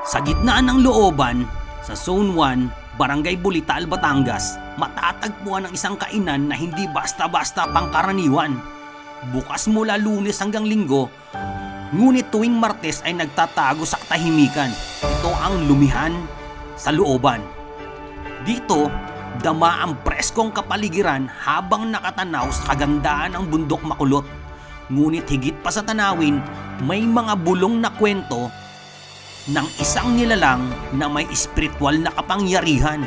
Sa gitna ng looban, sa Zone 1, Barangay Bulital, Batangas, matatagpuan ang isang kainan na hindi basta-basta pangkaraniwan. Bukas mula Lunes hanggang Linggo, ngunit tuwing Martes ay nagtatago sa katahimikan. Ito ang Lumihan sa Looban. Dito, dama ang preskong kapaligiran habang nakatanaw sa kagandahan ng bundok makulot. Ngunit higit pa sa tanawin, may mga bulong na kwento ng isang nilalang na may espiritual na kapangyarihan.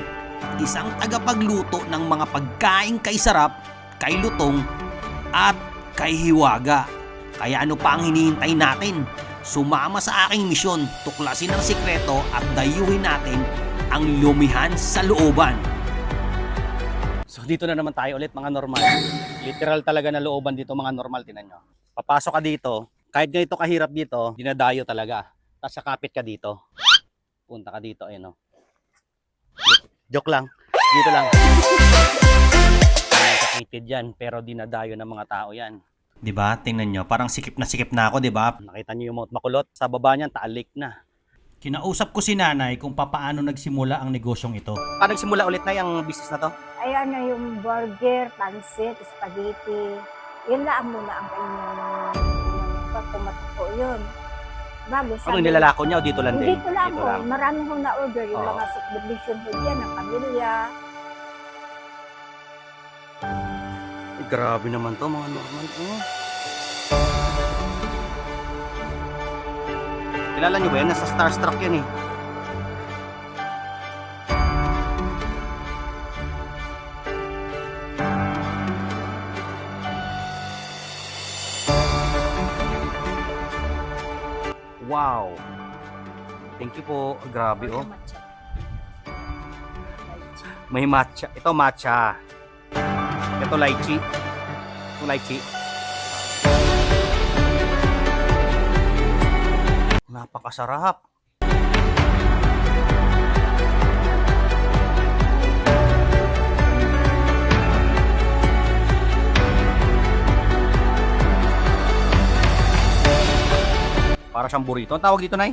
Isang tagapagluto ng mga pagkain kay sarap, kay lutong, at kay hiwaga. Kaya ano pa ang hinihintay natin? Sumama sa aking misyon, tuklasin ang sikreto at dayuhin natin ang Lumihan sa Looban. So dito na naman tayo ulit mga normal. Literal talaga na looban dito mga normal, tinan nyo. Papasok ka dito, kahit ganito kahirap dito, dinadayo talaga. Tapos sakapit ka dito. Punta ka dito, ayun o. Joke lang, dito lang. Sakitid yan, pero dinadayo ng mga tao yan. Diba? Tingnan nyo, parang sikip na ako, diba? Nakita nyo yung makulot, sa baba niyan, taalik na. Kinausap ko si nanay kung paano nagsimula ang negosyong ito. Paano nagsimula ulit na yung business na to? Ay ano yung burger, pansit, spaghetti. Yun lang muna ang kanyang pagpumatak yun. Bago Ano nilalako niya o dito lang din? Dito lang po. Marami hong na-order. Yung mga subdivision po dyan, ng pamilya. Ay, grabe naman to mga normal. Kilala niyo ba yan? Nasa Starstruck yan eh. Wow! Thank you po. Grabe oh. May matcha. Ito matcha. Ito lychee. Ito lychee. Napakasarap. Para siyang burrito. Ang tawag dito, Nay?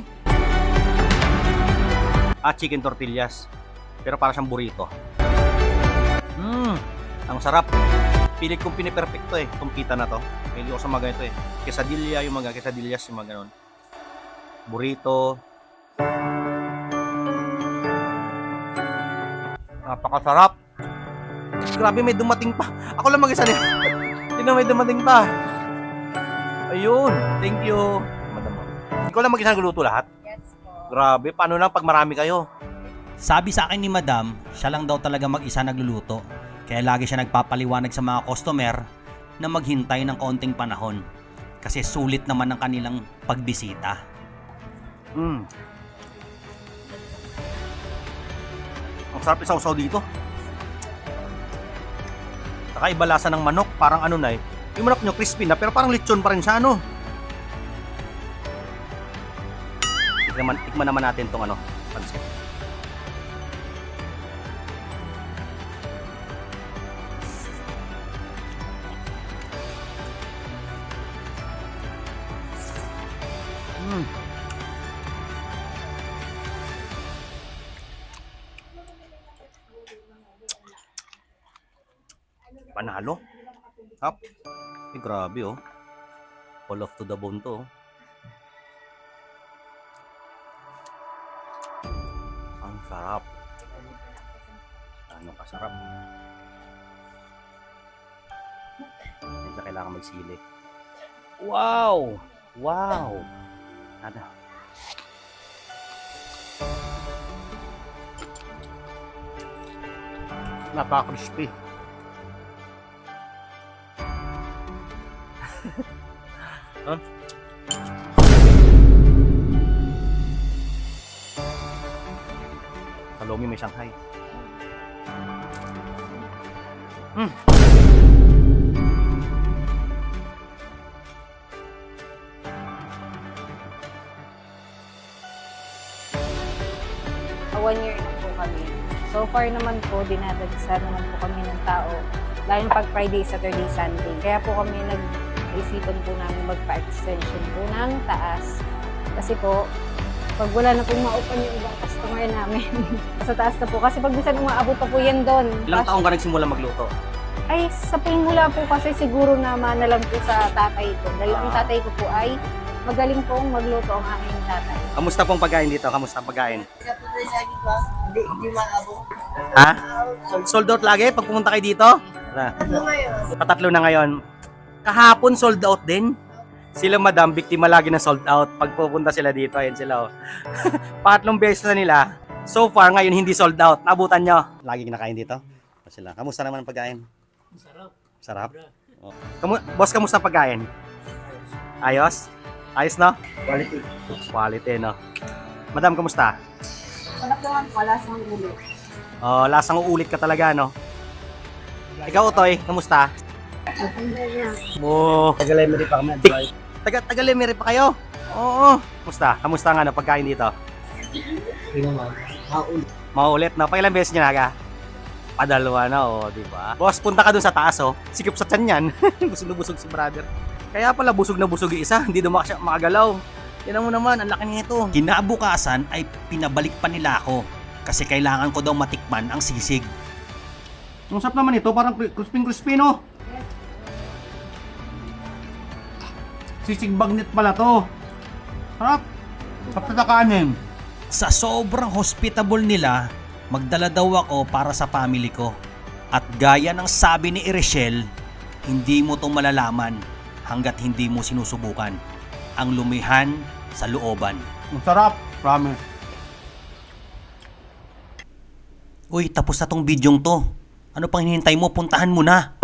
Chicken tortillas. Pero para siyang burrito. Ang sarap. Pilit kong piniperfecto eh. Itong pita na to. Pili ko sa mga ganito eh. Quesadilla, yung mga quesadillas, yung mga ganon. Burrito. Napakasarap. Grabe, may dumating pa. Ako lang mag-isa nila. Tingnan, may dumating pa. Ayun. Thank you. Ikaw lang mag-isa nagluto lahat? Yes po. Grabe, paano lang pag marami kayo? Sabi sa akin ni Madam, siya lang daw talaga mag-isa nagluluto. Kaya lagi siya nagpapaliwanag sa mga customer na maghintay ng kaunting panahon. Kasi sulit naman ang kanilang pagbisita. Ang sarap isaw-saw dito. Saka iba lasa ng manok, parang ano na eh. Yung manok nyo crispy na, pero parang lechon pa rin siya, ano? Tikman naman natin tong ano, pansit. Panalo. Hap. Grabe oh. All off to the bone to oh. Ang sarap. Ano kasarap. Hindi na kailangan magsili. Wow! Wow! Ano? Napaka-crispy. Huh? Salumi may Shanghai. One year na po kami. So far naman po, dinadagsa naman po kami ng tao. Lalo pag Friday, Saturday, Sunday. Kaya po kami nag-isipan po namin magpa-extension po ng taas. Kasi po, Pag wala na pong maupan yung ibang customer namin. Sa taas na po. Kasi pag bisan umaabot pa po yan doon. Ilang taong ka nagsimula magluto? Ay, sa pagmula po kasi siguro naman na lang po sa tatay ko. Dahil ang tatay ko po ay magaling pong magluto ang aming tatay. Kamusta pong pagkain dito? Kamusta ang pagkain? Hindi maabot. Ha? Sold out lagi pag pumunta kayo dito? Patatlo na ngayon. Kahapon sold out din. Sila madam, biktima lagi ng sold out. Pag pupunta sila dito, ayan sila. Oh. Pangatlong beses na nila. So far, ngayon hindi sold out. Naabutan nyo. Lagi kinakain dito? Sila. Kamusta naman ang pagkain? Sarap. Oh. Boss, kamusta ang pagkain? Ayos? Ayos, no? Quality. Quality, no? Madam, kamusta? Sarap naman po, lasang ulo. Oh, lasang uulit ka talaga, no? Ikaw, Utoy, kamusta? Oh, Tagalay mo rin pa kami. Taga-Lemere pa kayo? Oo. Kamusta? Kamusta nga no, pagkain dito? Hindi naman. Maulit. Maulit, no? Pailang beses niya naga? Padalawa na, oh, di ba? Boss, punta ka dun sa taas, oh. Sikip sa tiyan yan. Busog na busog si brother. Kaya pala busog na busog yung isa, hindi daw makagalaw. Yan mo naman, ang laki nito. Kinabukasan ay pinabalik pa nila ako kasi kailangan ko daw matikman ang sisig. Ang sarap naman ito, parang crispy, no? Sisig bagnet pala to. Sarap. Sarap na kanin. Sa sobrang hospitable nila, magdala daw ako para sa family ko. At gaya ng sabi ni Irishel, hindi mo to malalaman hanggat hindi mo sinusubukan ang lumihan sa looban. Ang sarap, promise. Uy, tapos na tong bidyong to. Ano pang hinihintay mo? Puntahan mo na.